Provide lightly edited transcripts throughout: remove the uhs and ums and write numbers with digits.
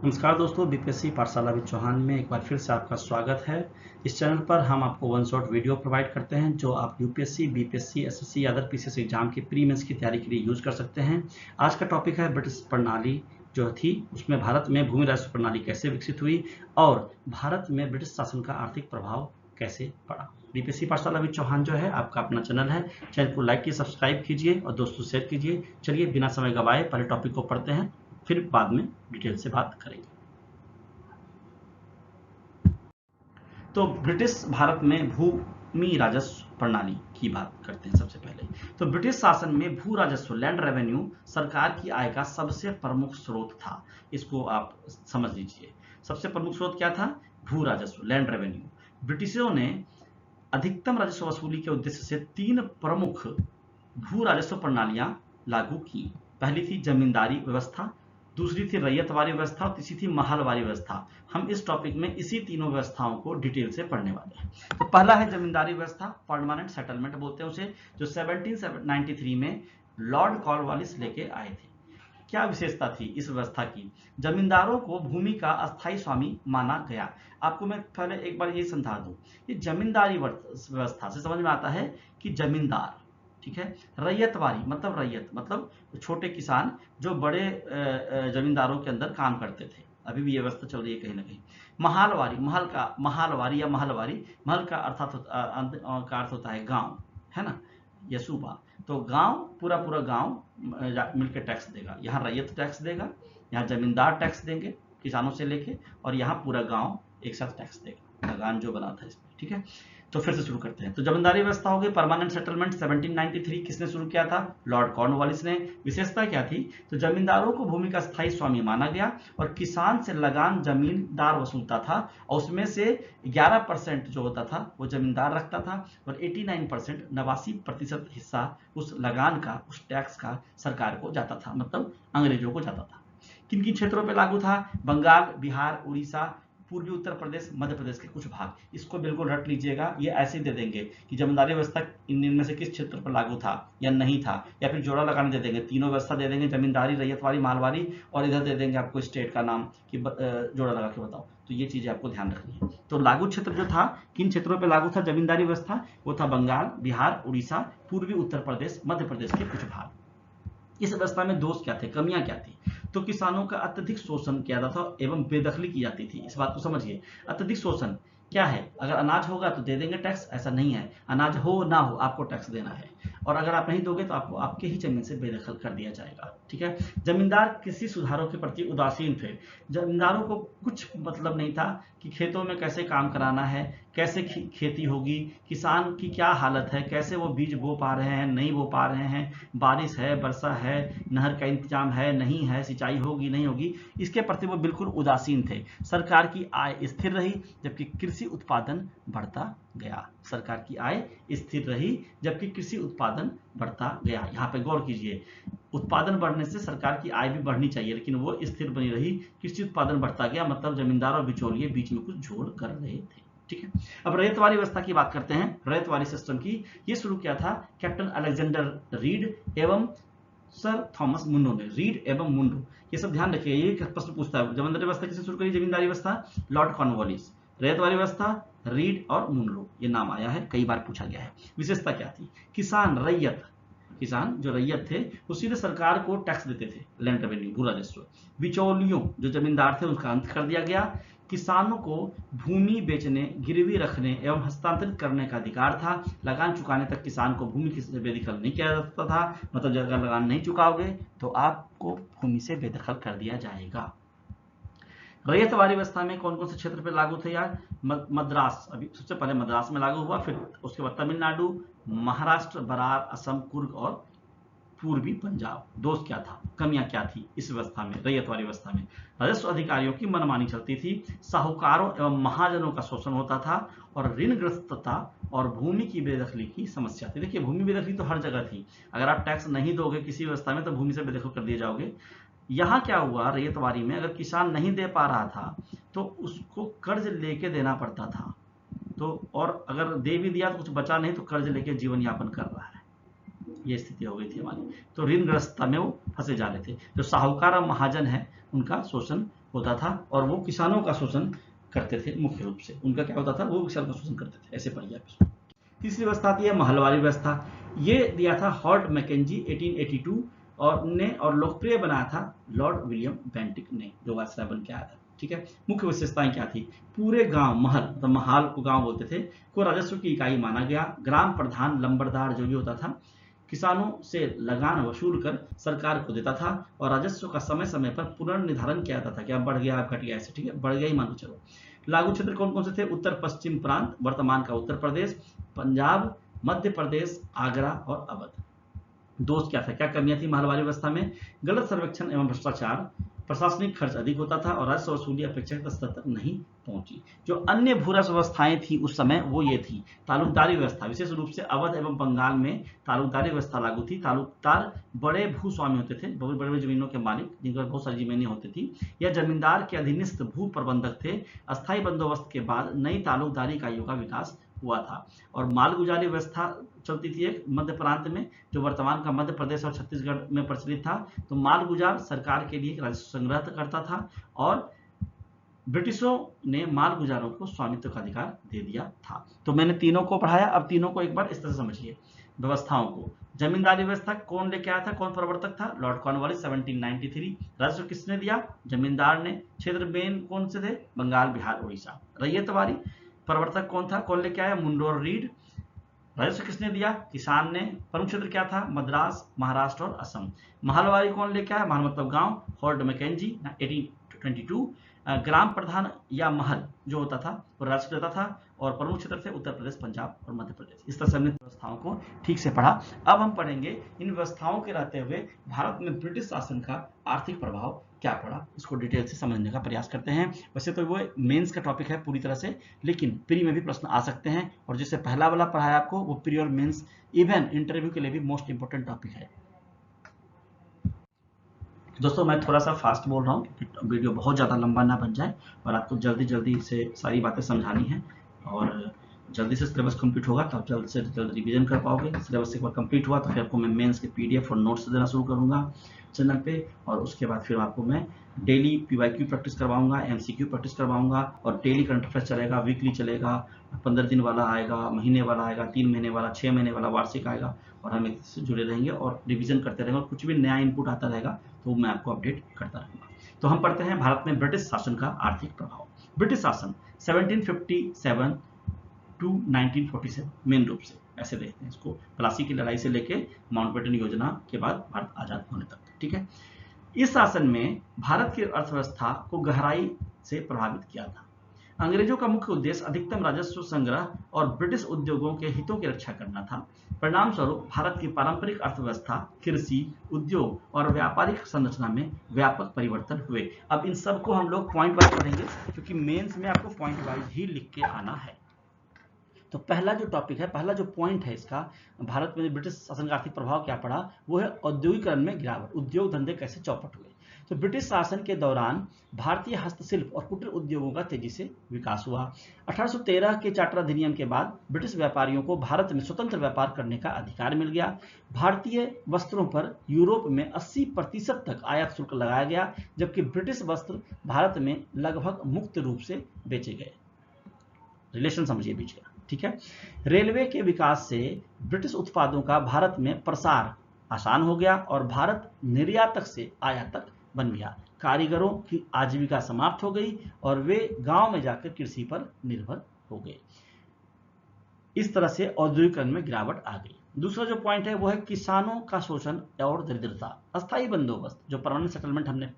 नमस्कार दोस्तों, बीपीएससी पाठशाला विद चौहान में एक बार फिर से आपका स्वागत है। इस चैनल पर हम आपको वन शॉट वीडियो प्रोवाइड करते हैं जो आप UPSC, BPSC, SSC other PCS exam के प्री मेंस की तैयारी के लिए यूज कर सकते हैं। आज का टॉपिक है ब्रिटिश प्रणाली जो थी, उसमें भारत में भूमि राजस्व प्रणाली कैसे विकसित हुई और भारत में ब्रिटिश शासन का आर्थिक प्रभाव कैसे पड़ा। बीपीएससी पाठशाला विद चौहान जो है आपका अपना चैनल है। चैनल को लाइक कीजिए, सब्सक्राइब कीजिए और दोस्तों शेयर कीजिए। चलिए बिना समय गवाए पहले टॉपिक को पढ़ते हैं, फिर बाद में डिटेल से बात करेंगे। तो ब्रिटिश भारत में भूमि राजस्व प्रणाली की बात करते हैं। सबसे पहले तो ब्रिटिश शासन में भू राजस्व, लैंड रेवेन्यू, सरकार की आय का सबसे प्रमुख स्रोत था। इसको आप समझ लीजिए। सबसे प्रमुख स्रोत क्या था? भू राजस्व, लैंड रेवेन्यू। ब्रिटिशों ने अधिकतम राजस्व वसूली के उद्देश्य से 3 प्रमुख भू राजस्व प्रणालियां लागू की। पहली थी जमींदारी व्यवस्था, दूसरी थी रैयतवारी व्यवस्था और तीसरी थी महलवारी व्यवस्था। हम इस टॉपिक में इसी तीनों व्यवस्थाओं को डिटेल से पढ़ने वाले हैं। तो पहला है जमींदारी व्यवस्था, परमानेंट सेटलमेंट बोलते हैं उसे, जो 1793 में लॉर्ड कॉर्नवालिस लेके आए थे। क्या विशेषता थी इस व्यवस्था की? जमींदारों को भूमि का अस्थायी स्वामी माना गया। आपको मैं पहले एक बार ये समझा दूं, ये जमींदारी व्यवस्था से समझ में आता है कि जमींदार, ठीक है। रैयतवारी मतलब रैयत मतलब छोटे किसान जो बड़े जमींदारों के अंदर काम करते थे। अभी भी ये व्यवस्था चल रही है कहीं ना कहीं। महालवारी, महालवारी या महलवारी, महल का अर्थ होता है गांव, है ना, या सूबा। तो गांव, पूरा पूरा गांव मिलकर टैक्स देगा। यहाँ रैयत टैक्स देगा, यहाँ जमींदार टैक्स देंगे किसानों से लेके, और यहाँ पूरा गांव एक साथ टैक्स देगा। लगान जो बना था इसमें, ठीक है। तो फिर से शुरू करते हैं। तो जमींदारी व्यवस्था हो गई। परमानेंट सेटलमेंट 1793 किसने शुरू किया था? लॉर्ड कॉर्नवालिस ने। विशेषता क्या थी? तो जमींदारों को भूमि का स्थायी स्वामी माना गया और किसान से लगान जमींदार वसूलता था, और उसमें से 11% जो होता था वो जमींदार रखता था, और 89% 89% हिस्सा उस लगान का, उस टैक्स का सरकार को जाता था, मतलब अंग्रेजों को जाता था। किन किन क्षेत्रों पर लागू था? बंगाल, बिहार, उड़ीसा, पूर्वी उत्तर प्रदेश, मध्य प्रदेश के कुछ भाग। इसको बिल्कुल रट लीजिएगा। ये ऐसे दे देंगे कि जमींदारी व्यवस्था इनमें से किस क्षेत्र पर लागू था या नहीं था, या फिर जोड़ा लगाने दे देंगे। तीनों व्यवस्था दे देंगे, जमींदारी, रैयतवारी, मालवारी, और इधर दे देंगे आपको स्टेट का नाम कि जोड़ा लगा के बताओ। तो ये चीजें आपको ध्यान रखनी है। तो लागू क्षेत्र जो था, किन क्षेत्रों पर लागू था जमींदारी व्यवस्था? वो था बंगाल, बिहार, उड़ीसा, पूर्वी उत्तर प्रदेश, मध्य प्रदेश के कुछ भाग। इस व्यवस्था में दोष क्या थे, कमियां क्या थी? तो किसानों का अत्यधिक शोषण किया जाता था एवं बेदखली की जाती थी। इस बात को समझिए। अत्यधिक शोषण क्या है? अगर अनाज होगा तो दे देंगे टैक्स, ऐसा नहीं है। अनाज हो ना हो आपको टैक्स देना है, और अगर आप नहीं दोगे तो आपको आपके ही जमीन से बेदखल कर दिया जाएगा, ठीक है। जमींदार कृषि सुधारों के प्रति उदासीन थे। जमींदारों को कुछ मतलब नहीं था कि खेतों में कैसे काम कराना है, कैसे खेती होगी, किसान की क्या हालत है, कैसे वो बीज बो पा रहे हैं, नहीं बो पा रहे हैं, बारिश है, वर्षा है, नहर का इंतजाम है, नहीं है, सिंचाई होगी, नहीं होगी, इसके प्रति वो बिल्कुल उदासीन थे। सरकार की आय स्थिर रही जबकि कृषि उत्पादन बढ़ता गया। सरकार की आय स्थिर रही जबकि कृषि उत्पादन बढ़ता गया। यहाँ पे गौर कीजिए, उत्पादन बढ़ने से सरकार की आय भी बढ़नी चाहिए, लेकिन वो स्थिर बनी रही, कृषि उत्पादन बढ़ता गया, मतलब जमींदार और बिचौलिए बीच में कुछ झोल कर रहे थे, ठीक है। अब रैयतवारी व्यवस्था की बात करते हैं। रैयतवारी सिस्टम की ये शुरू किया था कैप्टन अलेक्जेंडर रीड एवं सर थॉमस मुंडो ने। रीड एवं मुंडो, ये सब ध्यान रखिए, ये प्रश्न पूछता है। जमींदारी व्यवस्था किसने शुरू करी? जमींदारी व्यवस्था लॉर्ड कॉर्नवालिस। रैयतवारी व्यवस्था रीड और मुंडो, ये नाम आया है, कई बार पूछा गया है। विशेषता क्या थी? किसान, रैयत, किसान जो रैयत थे वो सीधे सरकार को टैक्स देते थे, लैंड रेवेन्यू, भू राजस्व। बिचौलियों जो जमींदार थे उनका अंत कर दिया गया। किसानों को भूमि बेचने, गिरवी रखने एवं हस्तांतरित करने का अधिकार था। लगान चुकाने तक किसान को भूमि से बेदखल नहीं किया जा सकता था, मतलब अगर लगान नहीं चुकाओगे तो आपको भूमि से बेदखल कर दिया जाएगा। रैयतवारी व्यवस्था में कौन कौन से क्षेत्र पे लागू थे यार? मद्रास, अभी सबसे पहले मद्रास में लागू हुआ, फिर उसके बाद तमिलनाडु, महाराष्ट्र, बरार, असम, कुर्ग और पूर्वी पंजाब। दोष क्या था, कमियां क्या थी इस व्यवस्था में, रैयतवारी व्यवस्था में? राजस्व अधिकारियों की मनमानी चलती थी, साहूकारों एवं महाजनों का शोषण होता था, और ऋणग्रस्तता और भूमि की बेदखली की समस्या थी। देखिए, भूमि बेदखली तो हर जगह थी। अगर आप टैक्स नहीं दोगे किसी व्यवस्था में तो भूमि से बेदखल कर दिए जाओगे। यहाँ क्या हुआ, रैयतवारी में अगर किसान नहीं दे पा रहा था तो उसको कर्ज लेके देना पड़ता था। तो और अगर दे भी दिया तो कुछ बचा नहीं, तो कर्ज लेके जीवन यापन कर रहा है। ये स्थिति हो गई थी हमारी। तो ऋणग्रस्तता में वो फंसे जा रहे थे। जो साहूकार और महाजन है उनका शोषण होता था और वो किसानों का शोषण करते थे। मुख्य रूप से उनका क्या होता था, वो किसानों का शोषण करते थे। ऐसे पढ़िए आप इसको। तीसरी व्यवस्था आती है महलवारी व्यवस्था। ये दिया था हॉर्ट मैकेंजी 1882 और लोकप्रिय बनाया था लॉर्ड विलियम बेंटिक ने, जो वायसराय बन के आया था। ठीक है। मुख्य विशेषताएं क्या थी? पूरे गांव, महल मतलब महाल को गांव बोलते थे, को राजस्व की इकाई माना गया। ग्राम प्रधान लंबरदार जो भी होता था किसानों से लगान वसूल कर सरकार को देता था और राजस्व का समय समय पर पुनर्निर्धारण किया जाता था कि अब बढ़ गया, अब घट गया, ऐसे। ठीक है, बढ़ गया ही मानो चलो। लागू क्षेत्र कौन कौन से थे? उत्तर पश्चिम प्रांत, वर्तमान का उत्तर प्रदेश, पंजाब, मध्य प्रदेश, आगरा और अवध। दोष क्या था, क्या कमियां थी महलवारी व्यवस्था में? गलत सर्वेक्षण एवं भ्रष्टाचार, प्रशासनिक खर्च अधिक होता था और राजस्व वसूली अपेक्षाकृत स्तर तक नहीं पहुंची। जो अन्य भू राजस्व व्यवस्थाएं थी उस समय वो ये थी तालुकदारी व्यवस्था। विशेष रूप से अवध एवं बंगाल में तालुकदारी व्यवस्था लागू थी। तालुकदार बड़े भूस्वामी होते थे, बहुत बड़े बड़े जमीनों के मालिक, जिनके बहुत सारी जमीनें होती थी। यह जमींदार के अधीनस्थ भू प्रबंधक थे। अस्थायी बंदोबस्त के बाद नई तालुकदारी इकाइयों का विकास हुआ था। और मालगुजारी व्यवस्था चलती थी एक मध्य प्रांत में, जो वर्तमान का मध्य प्रदेश और छत्तीसगढ़ में प्रचलित था। तो मालगुजार सरकार के लिए राजस्व संग्रह करता था और ब्रिटिशों ने मालगुजारों को स्वामित्व का अधिकार दे दिया था। तो मैंने तीनों को पढ़ाया, अब तीनों को एक बार इस तरह समझिए व्यवस्थाओं को। जमींदारी व्यवस्था कौन लेके आया था, कौन प्रवर्तक था? Lord Cornwallis 1793। राजस्व किसने दिया? जमींदार ने। क्षेत्र मेन कौन से थे? बंगाल, बिहार, उड़ीसा। रैयतवारी प्रवर्तक कौन था, कौन लेके आया? मुंडो और रीड। राजस्व किसने दिया? किसान ने। प्रमुख क्षेत्र क्या था? मद्रास, महाराष्ट्र और असम। महलवारी कौन लेके आया? महल मतलब गांव, हॉर्ट मैकेंजी 1822। ग्राम प्रधान या महल जो होता था वो राजस्व देता था और प्रमुख क्षेत्र थे उत्तर प्रदेश, पंजाब और मध्य प्रदेश। इस तरह से हमने व्यवस्थाओं को ठीक से पढ़ा। अब हम पढ़ेंगे इन व्यवस्थाओं के रहते हुए भारत में ब्रिटिश शासन का आर्थिक प्रभाव क्या पड़ा, इसको डिटेल से समझने का प्रयास करते हैं। वैसे तो वो मेंस का टॉपिक है पूरी तरह से, लेकिन प्री में भी प्रश्न आ सकते हैं और जिससे पहला वाला पढ़ाया आपको वो प्री और मेंस, इवन इंटरव्यू के लिए भी मोस्ट इंपोर्टेंट टॉपिक है। दोस्तों मैं थोड़ा सा फास्ट बोल रहा हूँ क्योंकि वीडियो बहुत ज़्यादा लंबा ना बन जाए और आपको जल्दी जल्दी से सारी बातें समझानी है और जल्दी से सिलेबस कंप्लीट होगा तो आप जल्द से जल्द रिवीजन कर पाओगे। सिलेबस एक बार कंप्लीट हुआ तो फिर आपको मैं मेंस के पीडीएफ और नोट्स देना शुरू करूँगा चैनल पे और उसके बाद फिर आपको मैं डेली पीवाईक्यू प्रैक्टिस करवाऊंगा, एमसीक्यू प्रैक्टिस करवाऊंगा और डेली करंट अफेयर्स चलेगा, वीकली चलेगा, 15 दिन वाला आएगा, महीने वाला आएगा, 3 महीने वाला, 6 महीने वाला, वार्षिक आएगा और हम इससे जुड़े रहेंगे और रिवीजन करते रहेंगे और कुछ भी नया इनपुट आता रहेगा तो मैं आपको अपडेट करता रहूँगा। तो हम पढ़ते हैं भारत में ब्रिटिश शासन का आर्थिक प्रभाव। ब्रिटिश शासन 1757 टू 1947 मेन रूप से ऐसे देखते हैं इसको, प्लासी की लड़ाई से लेके माउंटबेटन योजना के बाद भारत आजाद होने तक। ठीक है। इस शासन में भारत की अर्थव्यवस्था को गहराई से प्रभावित किया था। अंग्रेजों का मुख्य उद्देश्य अधिकतम राजस्व संग्रह और ब्रिटिश उद्योगों के हितों की रक्षा करना था। परिणाम स्वरूप भारत की पारंपरिक अर्थव्यवस्था, कृषि, उद्योग और व्यापारिक संरचना में व्यापक परिवर्तन हुए। अब इन सबको हम लोग पॉइंट वाइज पढ़ेंगे क्योंकि मेंस में आपको पॉइंट वाइज ही लिख के आना है। तो पहला जो टॉपिक है, पहला जो पॉइंट है इसका, भारत में ब्रिटिश शासन का आर्थिक प्रभाव क्या पड़ा, वो है औद्योगिकरण में गिरावट, उद्योग धंधे कैसे चौपट हुए। तो ब्रिटिश शासन के दौरान भारतीय हस्तशिल्प और कुटीर उद्योगों का तेजी से विकास हुआ। 1813 के चार्टर अधिनियम के बाद ब्रिटिश व्यापारियों को भारत में स्वतंत्र व्यापार करने का अधिकार मिल गया। भारतीय वस्त्रों पर यूरोप में 80% तक आयात शुल्क लगाया गया, जबकि ब्रिटिश वस्त्र भारत में लगभग मुक्त रूप से बेचे गए। रिलेशन समझिए बीच का। ठीक है। रेलवे के विकास से ब्रिटिश उत्पादों का भारत में प्रसार आसान हो गया और भारत निर्यातक से आयातक बन गया। कारीगरों की आजीविका समाप्त हो गई और वे गांव में जाकर कृषि पर निर्भर हो गए। इस तरह से औद्योगिकरण में गिरावट आ गई। दूसरा जो पॉइंट है वो है किसानों का शोषण और दरिद्रता। अस्थायी बंदोबस्त, जो परमानेंट सेटलमेंट हमने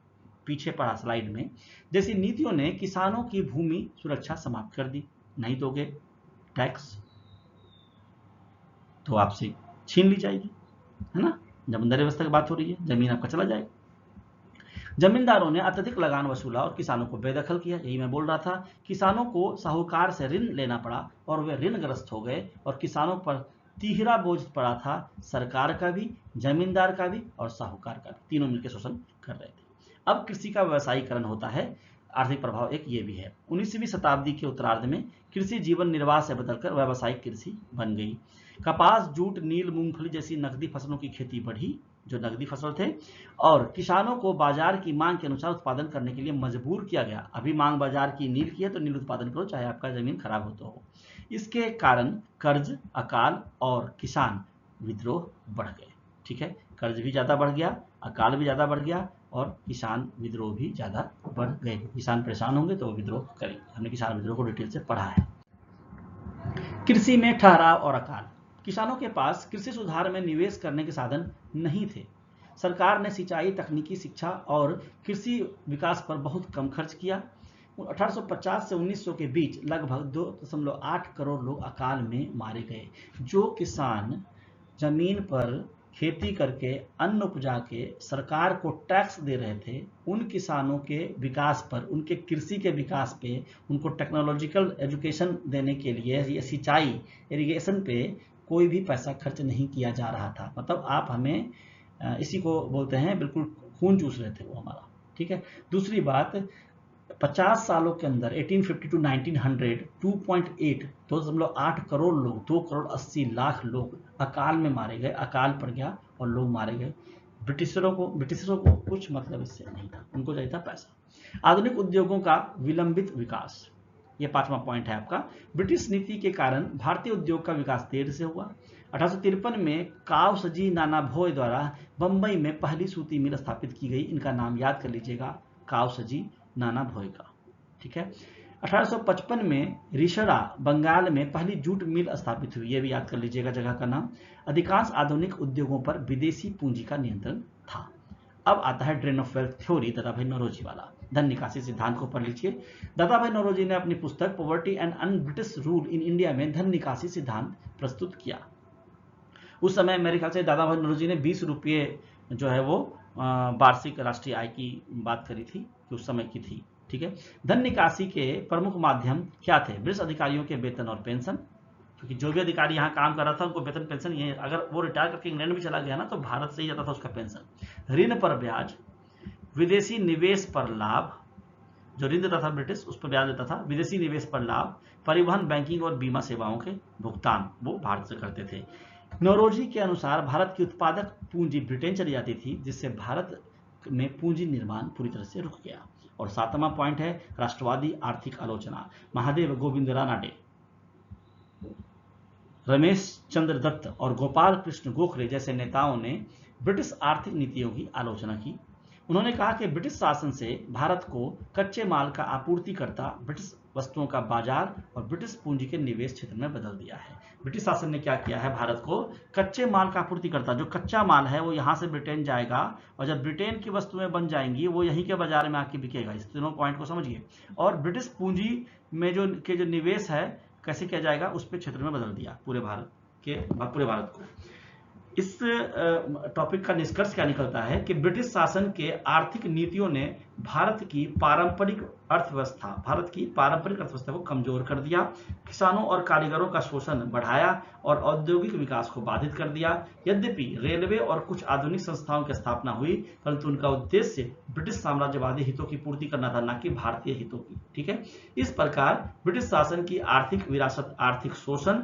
पीछे पढ़ा स्लाइड में, जैसी नीतियों ने किसानों की भूमि सुरक्षा समाप्त कर दी। नहीं दोगे टैक्स तो आपसे छीन ली जाएगी, है ना। जमींदारी व्यवस्था की बात हो रही है, जमीन आपका चला जाएगा। जमींदारों ने अत्यधिक लगान वसूला और किसानों को बेदखल किया। यही मैं बोल रहा था, किसानों को साहूकार से ऋण लेना पड़ा और वे ऋणग्रस्त हो गए और किसानों पर तिहरा बोझ पड़ा था, सरकार का भी, जमींदार का भी और साहूकार का भी, तीनों मिलकर शोषण कर रहे थे। अब कृषि का व्यवसायीकरण होता है। आर्थिक प्रभाव एक ये भी है। 19वीं शताब्दी के उत्तरार्ध में कृषि जीवन निर्वाह से बदलकर व्यावसायिक कृषि बन गई। कपास, जूट, नील, मूंगफली जैसी नकदी फसलों की खेती बढ़ी, जो नकदी फसल थे, और किसानों को बाजार की मांग के अनुसार उत्पादन करने के लिए मजबूर किया गया। अभी मांग बाजार की नील की है तो नील उत्पादन करो, चाहे आपका जमीन खराब हो तो हो। इसके कारण कर्ज, अकाल और किसान विद्रोह बढ़ गए। ठीक है, कर्ज भी ज्यादा बढ़ गया, अकाल भी ज्यादा बढ़ गया और किसान विद्रोह भी ज्यादा बढ़ गए। किसान परेशान होंगे तो विद्रोह करेंगे। हमने किसान विद्रोह को डिटेल से पढ़ा है। कृषि में ठहराव और अकाल। किसानों के पास कृषि सुधार में निवेश करने के साधन नहीं थे। सरकार ने सिंचाई, तकनीकी शिक्षा और कृषि विकास पर बहुत कम खर्च किया। 1850 से 1900 के बीच लगभग 2.8 करोड़ लोग अकाल में मारे गए। जो किसान जमीन पर खेती करके अन्न उपजा के सरकार को टैक्स दे रहे थे, उन किसानों के विकास पर, उनके कृषि के विकास पे, उनको टेक्नोलॉजिकल एजुकेशन देने के लिए, ये सिंचाई, इरिगेशन पे कोई भी पैसा खर्च नहीं किया जा रहा था। मतलब आप हमें इसी को बोलते हैं बिल्कुल खून चूस रहे थे वो हमारा। ठीक है, दूसरी बात, 50 सालों के अंदर 1850 टू 1900 2.8 करोड़ लोग, 2 करोड़ 80 लाख लोग अकाल में मारे गए। अकाल पड़ गया और लोग मारे गए। ब्रिटिशरों को कुछ मतलब इससे नहीं था, उनको चाहिए था पैसा। आधुनिक उद्योगों का विलंबित विकास, ये 5वां पॉइंट है आपका। ब्रिटिश नीति के कारण भारतीय उद्योग का विकास देर से हुआ। 1853 में कावसजी नानाभोय द्वारा बंबई में पहली सूती मिल स्थापित की गई। इनका नाम याद कर लीजिएगा, कावसजी नानाभोय का। ठीक है, 1855 में रिशड़ा बंगाल में पहली जूट मिल स्थापित हुई, ये भी याद कर लीजिएगा जगह का नाम। अधिकांश आधुनिक उद्योगों पर विदेशी पूंजी का नियंत्रण था। अब आता है drain of wealth theory, Dadabhai Naoroji वाला। धन निकासी सिद्धांत को पढ़ लीजिए। दादाभाई नौरोजी ने अपनी पुस्तक poverty and un British rule in India में धन निकासी सिद्धांत प्रस्तुत किया। उस समय मेरे ख्याल से दादाभाई नौरोजी ने 20 रुपये जो है वो वार्षिक राष्ट्रीय आय की बात करी थी, कि उस समय की थी। ठीक है, धन निकासी के प्रमुख माध्यम क्या थे? ब्रिटिश अधिकारियों के वेतन और पेंशन, क्योंकि जो भी अधिकारी यहाँ काम कर रहा था उनको वेतन पेंशन, ये अगर वो रिटायर करके इंग्लैंड भी चला गया ना तो भारत से ही जाता था उसका पेंशन। ऋण पर ब्याज, विदेशी निवेश पर लाभ, जो ऋण देता था ब्रिटिश उस पर ब्याज देता था, विदेशी निवेश पर लाभ, परिवहन, बैंकिंग और बीमा सेवाओं के भुगतान वो भारत से करते थे। नौरोजी के अनुसार भारत की उत्पादक पूंजी ब्रिटेन चली जाती थी, जिससे भारत में पूंजी निर्माण पूरी तरह से रुक गया। और 7वां पॉइंट है राष्ट्रवादी आर्थिक आलोचना। महादेव गोविंद रानाडे, रमेश चंद्र दत्त और गोपाल कृष्ण गोखले जैसे नेताओं ने ब्रिटिश आर्थिक नीतियों की आलोचना की। उन्होंने कहा कि ब्रिटिश शासन से भारत को कच्चे माल का आपूर्तिकर्ता, ब्रिटिश वस्तुओं का बाजार और ब्रिटिश पूंजी के निवेश क्षेत्र में बदल दिया है। ब्रिटिश शासन ने क्या किया है? भारत को कच्चे माल का आपूर्तिकर्ता, जो कच्चा माल है वो यहाँ से ब्रिटेन जाएगा और जब ब्रिटेन की वस्तुएं बन जाएंगी वो यहीं के बाजार में आके बिकेगा। इस तीनों पॉइंट को समझिए। और ब्रिटिश पूंजी में जो निवेश है कैसे किया जाएगा, उस पर क्षेत्र में बदल दिया पूरे भारत को। इस टॉपिक का निष्कर्ष क्या निकलता है कि ब्रिटिश शासन के आर्थिक नीतियों ने भारत की पारंपरिक अर्थव्यवस्था को कमजोर कर दिया, किसानों और कारीगरों का शोषण बढ़ाया और औद्योगिक विकास को बाधित कर दिया। यद्यपि रेलवे और कुछ आधुनिक संस्थाओं की स्थापना हुई, परंतु उनका उद्देश्य ब्रिटिश साम्राज्यवादी हितों की पूर्ति करना था, न कि भारतीय हितों की। ठीक है, इस प्रकार ब्रिटिश शासन की आर्थिक विरासत आर्थिक शोषण,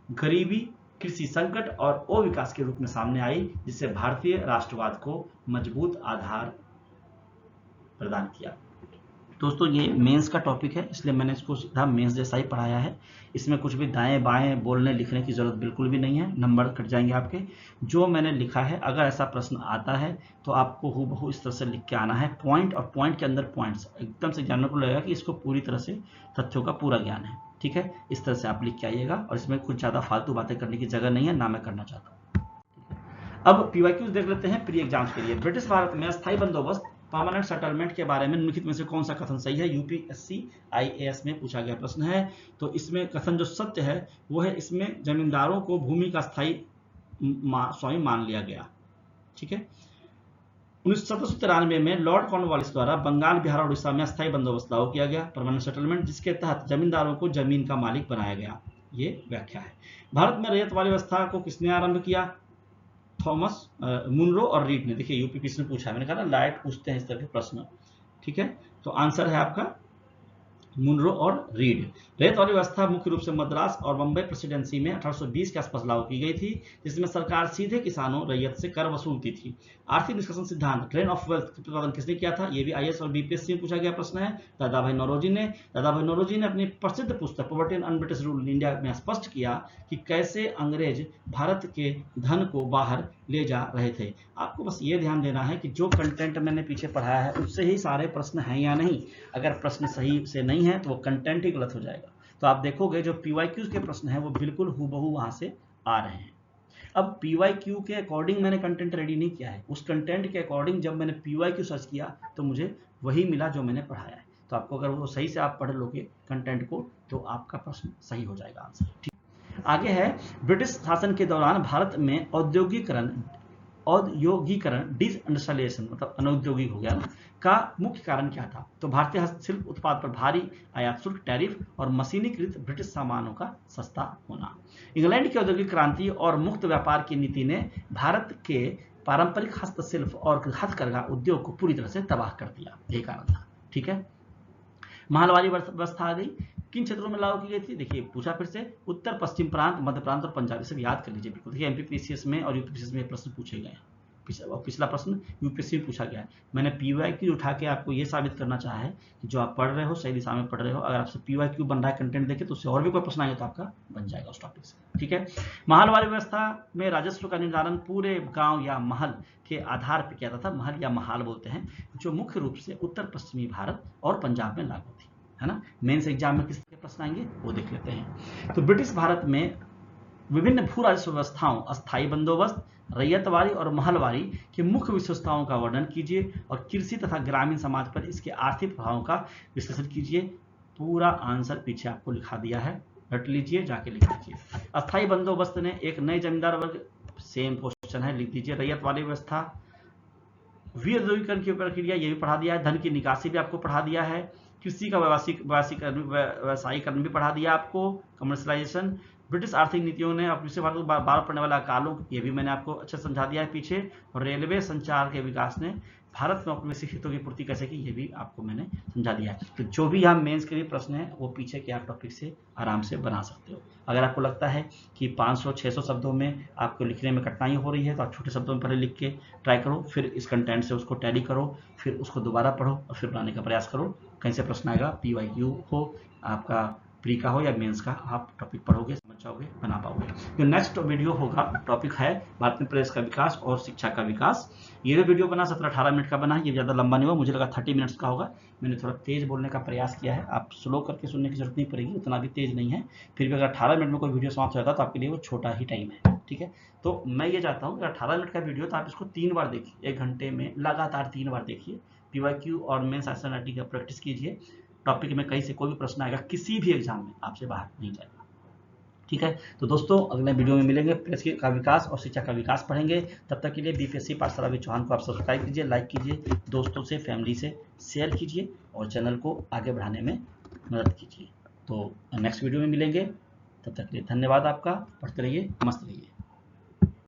गरीबी, कृषि संकट और अविकास के रूप में सामने आई, जिससे भारतीय राष्ट्रवाद को मजबूत आधार प्रदान किया। दोस्तों ये मेंस का टॉपिक है, इसलिए मैंने इसको सीधा मेंस जैसा ही पढ़ाया है। इसमें कुछ भी दाएं बाएं बोलने लिखने की जरूरत बिल्कुल भी नहीं है, नंबर कट जाएंगे आपके। जो मैंने लिखा है, अगर ऐसा प्रश्न आता है तो आपको हूबहू इस तरह से लिख के आना है, पॉइंट और पॉइंट के अंदर पॉइंट्स, एकदम से जानने को लगेगा कि इसको पूरी तरह से तथ्यों का पूरा ज्ञान है। ठीक है, इस तरह से आप लिख के आइएगा और इसमें कुछ ज्यादा फालतू बातें करने की जगह नहीं है, ना मैं करना चाहता हूँ। अब पीवाईक्यूज देख लेते हैं प्री एग्जाम्स के लिए। ब्रिटिश भारत में अस्थायी बंदोबस्त, परमानेंट सेटलमेंट के बारे में निम्नलिखित में से कौन सा कथन सही है? यूपीएससी आईएएस में पूछा गया प्रश्न है। तो इसमें कथन जो सत्य है वो है, इसमें जमींदारों को भूमि का स्थायी स्वामी मान लिया गया। ठीक है, 1793 में लॉर्ड कॉर्नवालिस द्वारा बंगाल, बिहार और उड़ीसा में अस्थायी बंदोबस्त लागू किया गया, परमानेंट सेटलमेंट, जिसके तहत जमींदारों को जमीन का मालिक बनाया गया। ये व्याख्या है। भारत में रैयत वाली व्यवस्था को किसने आरंभ किया? थॉमस मुनरो और रीड ने। देखिए यूपीपीएससी ने पूछा है, मैंने कहा ना लाइट पूछते हैं इस तरह के प्रश्न। ठीक है, तो आंसर है आपका मुनरो और रीड। रैयत वाली व्यवस्था मुख्य रूप से मद्रास और बंबई प्रेसिडेंसी में 1820 के आसपास लागू की गई थी, जिसमें सरकार सीधे किसानों रैयत से कर वसूलती थी। आर्थिक निष्कर्षण सिद्धांत ट्रेन ऑफ वेल्थ का प्रतिपादन किसने किया था? ये भी आईएएस और बीपीएससी में पूछा गया प्रश्न है। दादाभाई नौरोजी ने। दादाभाई नौरोजी ने अपनी प्रसिद्ध पुस्तक poverty and un-British rule in India में स्पष्ट किया कि कैसे अंग्रेज भारत के धन को बाहर ले जा रहे थे। आपको बस ये ध्यान देना है कि जो कंटेंट मैंने पीछे पढ़ाया है उससे ही सारे प्रश्न हैं या नहीं। अगर प्रश्न सही से नहीं है तो वो कंटेंट ही गलत हो जाएगा। तो आप देखोगे जो पीवाईक्यूज के प्रश्न हैं वो बिल्कुल हूबहू वहां से आ रहे हैं। अब पीवाईक्यू के अकॉर्डिंग मैंने कंटेंट रेडी नहीं किया है, उस कंटेंट के अकॉर्डिंग जब मैंने पीवाईक्यू सर्च किया तो मुझे वही मिला जो मैंने पढ़ाया है। तो आपको अगर वो सही से आप पढ़ लोगे कंटेंट को तो आपका प्रश्न सही हो जाएगा आंसर। ठीक, आगे है ब्रिटिश शासन के दौरान भारत में औद्योगिकरण डिसइंडस्ट्रियलाइजेशन मतलब अनौद्योगिक हो गया ना, का मुख्य कारण क्या था? तो भारतीय हस्तशिल्प उत्पाद पर भारी आयात शुल्क, टैरिफ और मशीनीकृत ब्रिटिश सामानों का सस्ता होना। इंग्लैंड की औद्योगिक क्रांति और मुक्त व्यापार की नीति ने भारत के पारंपरिक हस्तशिल्प और हथकरघा उद्योग को पूरी तरह से तबाह कर दिया, यही कारण था। ठीक है, महलवारी व्यवस्था आ गई, किन क्षेत्रों में लागू की गई थी? देखिए पूछा फिर से, उत्तर पश्चिम प्रांत, मध्य प्रांत और पंजाब, सब याद कर लीजिए बिल्कुल। देखिए एमपीपीसीएस में और यूपीपीसीएस में प्रश्न पूछे गए हैं। पिछला प्रश्न यूपीएससी में पूछा गया है। मैंने पीवाईक्यू उठा के आपको ये साबित करना चाहा है कि जो आप पढ़ रहे हो सही दिशा में पढ़ रहे हो। अगर आपसे पीवाईक्यू बन रहा है कंटेंट देखे तो उससे और भी कोई प्रश्न आएगा तो आपका बन जाएगा उस टॉपिक से। ठीक है, महलवारी व्यवस्था में राजस्व का निर्धारण पूरे गांव या महल के आधार पर किया जाता था। महल या महाल बोलते हैं, जो मुख्य रूप से उत्तर पश्चिमी भारत और पंजाब में लागू थी, है ना। मेंस एग्जाम में किस तरह के प्रश्न आएंगे वो देख लेते हैं। तो ब्रिटिश भारत में विभिन्न भू राजस्व व्यवस्थाओं, अस्थायी बंदोबस्त, रैयतवारी और महलवारी की मुख्य विशेषताओं का वर्णन कीजिए और कृषि तथा ग्रामीण समाज पर इसके आर्थिक प्रभावों का विश्लेषण कीजिए। पूरा आंसर पीछे आपको लिखा दिया है, रट लीजिए, जाके लिख लीजिए। अस्थायी बंदोबस्त ने एक नए जमींदार वर्ग, सेम क्वेश्चन है, लिख दीजिए। रैयत वाली व्यवस्था, विऔद्योगिकरण की प्रक्रिया, ये भी पढ़ा दिया है। धन की निकासी भी आपको पढ़ा दिया है। कृषि का व्यवसायीकरण भी पढ़ा दिया आपको, कमर्शलाइजेशन। ब्रिटिश आर्थिक नीतियों ने अब भारत को बार पड़ने वाला अकालों, ये भी मैंने आपको अच्छे समझा दिया है पीछे। और रेलवे संचार के विकास ने भारत में औपनिवेशिक हितों की पूर्ति कैसे की, ये भी आपको मैंने समझा दिया है। तो जो भी यहाँ मेंस के लिए प्रश्न है वो पीछे के आप टॉपिक से आराम से बना सकते हो। अगर आपको लगता है कि 500-600 शब्दों में आपको लिखने में कठिनाई हो रही है तो आप छोटे शब्दों में पहले लिख के ट्राई करो, फिर इस कंटेंट से उसको टैली करो, फिर उसको दोबारा पढ़ो और फिर बनाने का प्रयास करो। कहीं से प्रश्न आएगा, पीवाईक्यू हो, आपका प्री का हो या मेंस का, आप टॉपिक पढ़ोगे, समझ जाओगे, बना पाओगे। जो नेक्स्ट वीडियो होगा टॉपिक है भारत में प्रेस का विकास और शिक्षा का विकास। ये वीडियो बना 17-18 मिनट का बना है, ये ज़्यादा लंबा नहीं हुआ, मुझे लगा 30 मिनट्स का होगा। मैंने थोड़ा तेज बोलने का प्रयास किया है, आप स्लो करके सुनने की जरूरत नहीं पड़ेगी, उतना भी तेज नहीं है। फिर भी अगर 18 मिनट में कोई वीडियो समाप्त हो जाता तो आपके लिए वो छोटा ही टाइम है। ठीक है, तो मैं ये चाहता हूँ कि 18 मिनट का वीडियो तो आप इसको 3 बार देखिए, 1 घंटे में लगातार 3 बार देखिए। पीवाईक्यू और मेंस एसएनआरटी का प्रैक्टिस कीजिए। टॉपिक में कहीं से कोई भी प्रश्न आएगा किसी भी एग्जाम में आपसे बाहर नहीं जाएगा। ठीक है, तो दोस्तों अगले वीडियो में मिलेंगे, प्रेस का विकास और शिक्षा का विकास पढ़ेंगे। तब तक के लिए बीपीएससी पाठशाला विद चौहान को आप सब्सक्राइब कीजिए, लाइक कीजिए, दोस्तों से, फैमिली से शेयर कीजिए और चैनल को आगे बढ़ाने में मदद कीजिए। तो नेक्स्ट वीडियो में मिलेंगे, तब तक के लिए धन्यवाद आपका। पढ़ते रहिए, मस्त रहिए।